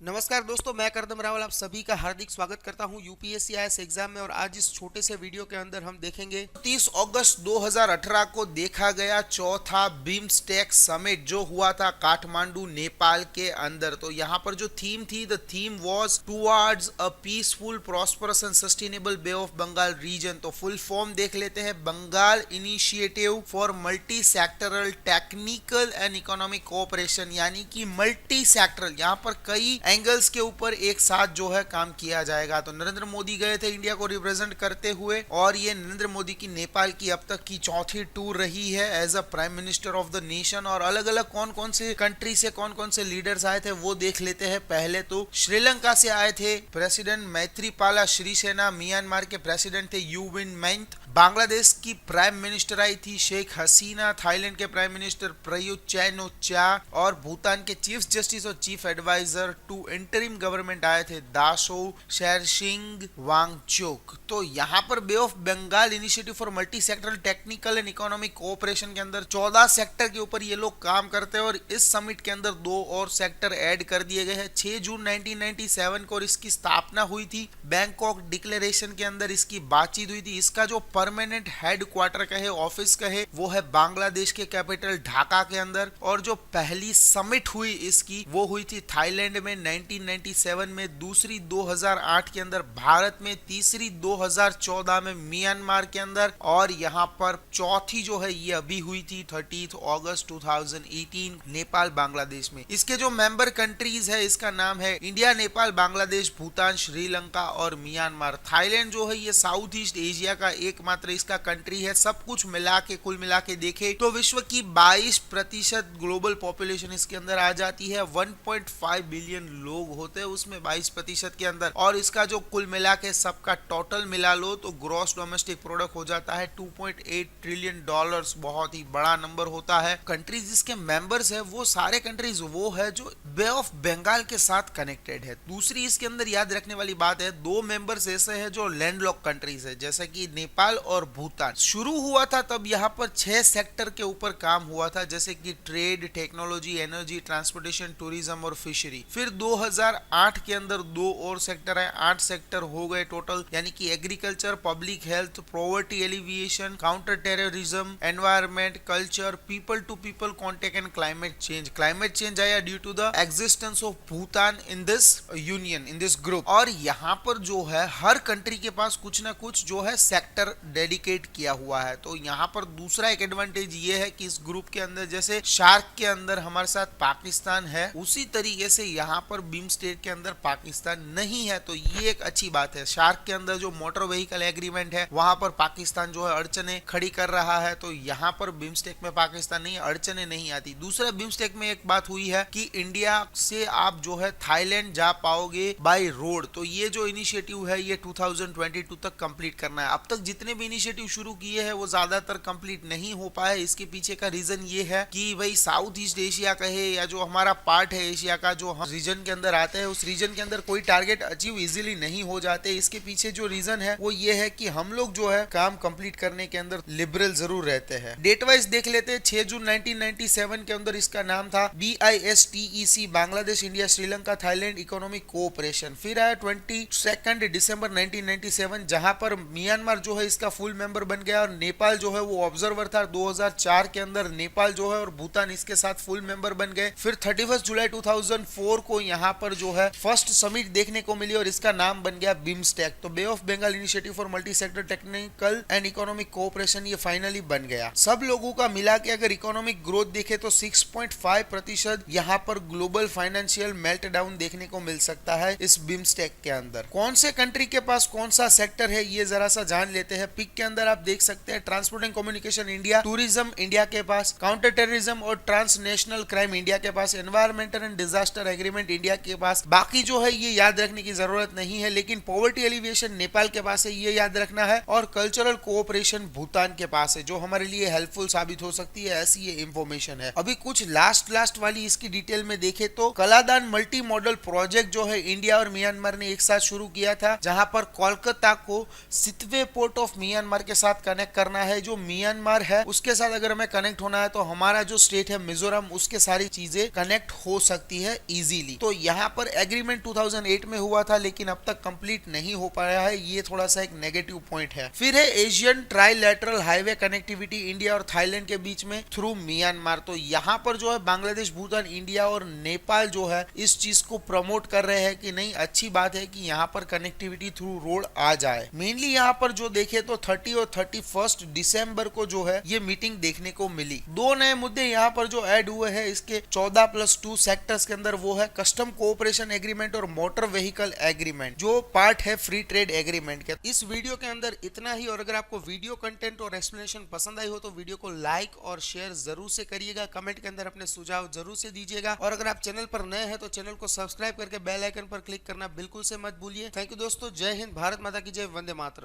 नमस्कार दोस्तों, मैं करदम रावल आप सभी का हार्दिक स्वागत करता हूं यूपीएससी आईएएस एग्जाम में। और आज इस छोटे से वीडियो के अंदर हम देखेंगे 30 अगस्त 2018 को देखा गया चौथा बिम्स्टेक समिट जो हुआ था काठमांडू नेपाल के अंदर। तो यहाँ पर जो थीम थी, the theme was towards a peaceful prosperous and sustainable bay of Bengal region. तो फुल फॉर्म देख लेते हैं, Bengal initiative for multi sectoral technical and economic cooperation, यानी कि मल्टी सेक्टरल, यहाँ पर कई एंगल्स के ऊपर एक साथ जो है काम किया जाएगा। तो नरेंद्र मोदी गए थे इंडिया को रिप्रेजेंट करते हुए, और ये नरेंद्र मोदी की नेपाल की अब तक की चौथी टूर रही है as a prime minister of the nation. और अलग अलग कौन कौन से कंट्री से कौन कौन से लीडर्स आए थे वो देख लेते हैं। पहले तो श्रीलंका से आए थे प्रेसिडेंट मैत्रीपाला श्रीसेना, म्यांमार के प्रेसिडेंट थे यू विन मिंट, बांग्लादेश की प्राइम मिनिस्टर आई थी शेख हसीना, थाईलैंड के प्राइम मिनिस्टर प्रयुत चैन-ओ-चा, और भूटान के चीफ जस्टिस और chief adviser to interim government आए थे दासो शेरसिंग वांगचुक। तो यहाँ पर Bay of Bengal initiative for multi sectoral technical and economic Cooperation के अंदर 14 सेक्टर के ऊपर ये लोग काम करते हैं, और इस समिट के अंदर 2 और सेक्टर ऐड कर दिए गए हैं। 6 जून 1997 को इसकी स्थापना हुई थी, बैंकॉक डिक्लेरेशन के अंदर इसकी बातचीत हुई थी। इसका जो परमानेंट हेडक्वार्टर कहे, ऑफिस कहे, वो है बांग्लादेश के कैपिटल ढाका के अंदर। और जो पहली समिट हुई इसकी वो हुई थी थाईलैंड में 1997 में, दूसरी 2008 के अंदर भारत में, तीसरी 2014 में म्यांमार के अंदर, और यहाँ पर चौथी जो है ये अभी हुई थी 30 अगस्त 2018 नेपाल बांग्लादेश में। इसके जो मेंबर कंट्रीज है इसका नाम है इंडिया, नेपाल, बांग्लादेश, भूटान, श्रीलंका और म्यांमार। थाईलैंड जो है ये साउथ ईस्ट एशिया का एकमात्र इसका कंट्री है। सब कुछ मिला के कुल मिला के देखे तो विश्व की 22% ग्लोबल पॉपुलेशन इसके अंदर आ जाती है। 1.5 बिलियन लोग होते हैं उसमें 22% के अंदर, और इसका जो कुल मिला के सबका टोटल मिला लो तो ग्रॉस डोमेस्टिक प्रोडक्ट हो जाता है $2.8 ट्रिलियन। बहुत ही बड़ा नंबर होता है। कंट्रीज जिसके मेंबर्स है वो सारे कंट्रीज वो है जो बे ऑफ बंगाल के साथ कनेक्टेड है। दूसरी इसके अंदर याद रखने वाली बात है, 2 मेंबर्स ऐसे हैं जो लैंडलॉक कंट्रीज है, जैसे कि नेपाल और भूटान। शुरू हुआ था तब यहाँ पर 6 सेक्टर के ऊपर काम हुआ था, जैसे कि trade, technology, energy, transportation, tourism और फिशरी। फिर 2008 के अंदर 2 और सेक्टर है, 8 सेक्टर हो गए टोटल, यानी कि agriculture, public health, poverty alleviation, counter terrorism, environment, culture, people to people contact and climate change. Climate change आया due to the existence of Bhutan in this union, in this group. और यहाँ पर जो है हर कंट्री के पास कुछ ना कुछ जो है सेक्टर डेडिकेट किया हुआ है। तो यहाँ पर दूसरा एक एडवांटेज ये है कि इस ग्रुप के अंदर जैसे शार्क के अंदर हमारे साथ पाकिस्तान है, उसी तरीके से यहाँ पर बिम्स्टेक के अंदर पाकिस्तान नहीं है। तो ये एक अच्छी बात है। शार्क के अंदर जो मोटर व्हीकल एग्रीमेंट है वहां पर पाकिस्तान जो है अड़चने खड़ी कर रहा है, तो यहाँ पर बिम्स्टेक में पाकिस्तान नहीं, अड़चने नहीं आती। दूसरा बिम्स्टेक में एक बात हुई है कि इंडिया से आप जो है थाईलैंड जा पाओगे बाय रोड। तो ये जो इनिशिएटिव है ये 2022 तक कंप्लीट करना है। अब तक जितने भी इनिशिएटिव शुरू किए हैं वो ज्यादातर कंप्लीट नहीं हो पाए। इसके पीछे का रीजन ये है कि भाई साउथ ईस्ट एशिया कहे या जो हमारा पार्ट है एशिया का जो हम रीजन के अंदर आते हैं, उस रीजन के अंदर कोई टारगेट अचीव इजीली नहीं हो जाते। इसके पीछे जो रीजन है वो ये है कि हम लोग जो है काम कंप्लीट करने के अंदर लिबरल जरूर रहते हैं। डेट वाइज देख लेते हैं, 6 जून 1997 के अंदर इसका नाम था BISTEC, Bangladesh, India, Sri Lanka, Thailand economic cooperation. फिर आया 22 दिसंबर 1997, जहां पर म्यांमार जो है इसका फुल मेंबर बन गया, और नेपाल जो है वो ऑब्जर्वर था। 2004 के अंदर नेपाल जो है और भूटान इसके साथ फुल मेंबर बन गए। फिर 31 जुलाई 2004 को यहाँ पर जो है फर्स्ट समिट देखने को मिली और इसका नाम बन गया बिम्स्टेक। तो Bay of Bengal initiative for Multi Sector Technical and economic Cooperation ये फाइनली बन गया। सब लोगों का मिला के अगर इकोनॉमिक ग्रोथ देखे तो 6.5% यहाँ पर ग्लोबल फाइनेंशियल मेल्टडाउन देखने को मिल सकता है इस बिम्स्टेक के अंदर। कौन से कंट्री के पास कौन सा सेक्टर है ये जरा सा जान लेते हैं। पिक के अंदर आप देख सकते हैं transport and communication India, tourism India के पास, काउंटर टेररिज्म और ट्रांसनेशनल क्राइम इंडिया के पास, environmental and disaster agreement India के पास। बाकी जो है ये याद रखने की जरूरत नहीं है, लेकिन पॉवर्टी एलिविएशन नेपाल के पास है, ये याद रखना है। और कल्चरल कोऑपरेशन भूटान के पास है, जो हमारे लिए हेल्पफुल साबित हो सकती है, ऐसी ये इंफॉर्मेशन है। अभी कुछ लास्ट वाली इसकी डिटेल में देखे तो कलादान मल्टी मॉडल प्रोजेक्ट जो है इंडिया और म्यांमार ने एक साथ शुरू किया था, जहां पर कोलकाता को सितवे पोर्ट ऑफ म्यांमार के साथ कनेक्ट करना है। जो म्यांमार है उसके साथ अगर हमें कनेक्ट होना है तो हमारा जो स्टेट है मिजोरम, उसके सारी चीजें कनेक्ट हो सकती है इजीली। तो यहाँ पर एग्रीमेंट 2008 में हुआ था लेकिन अब तक कंप्लीट नहीं हो पाया है, ये थोड़ा सा एक नेगेटिव पॉइंट है। फिर है Asian trilateral highway connectivity India और थाईलैंड के बीच में थ्रू म्यांमार। तो यहाँ पर जो है बांग्लादेश, भूटान, इंडिया और नेपाल जो है इस चीज को प्रमोट कर रहे हैं कि नहीं, अच्छी बात है कि यहाँ पर कनेक्टिविटी थ्रू रोड आ जाए। मेनली यहाँ पर जो देखे तो 30 और 31 दिसंबर को जो है ये मीटिंग देखने को मिली। दो नए मुद्दे यहाँ पर जो ऐड हुए हैं इसके 14+2 सेक्टर्स के अंदर, वो है कस्टम कोऑपरेशन एग्रीमेंट और मोटर व्हीकल एग्रीमेंट, जो पार्ट है फ्री ट्रेड एग्रीमेंट के। इस वीडियो के अंदर इतना ही, और अगर आपको वीडियो कंटेंट और एक्सप्लेनेशन पसंद आई हो तो वीडियो को लाइक और शेयर जरूर से करिएगा। कमेंट के अंदर अपने सुझाव जरूर से दीजिएगा, और अगर आप चैनल पर नए हैं तो चैनल को सब्सक्राइब करके बेल आइकन पर क्लिक करना बिल्कुल से मत भूलिए। थैंक यू दोस्तों, जय हिंद, भारत माता की जय, वंदे मातरम।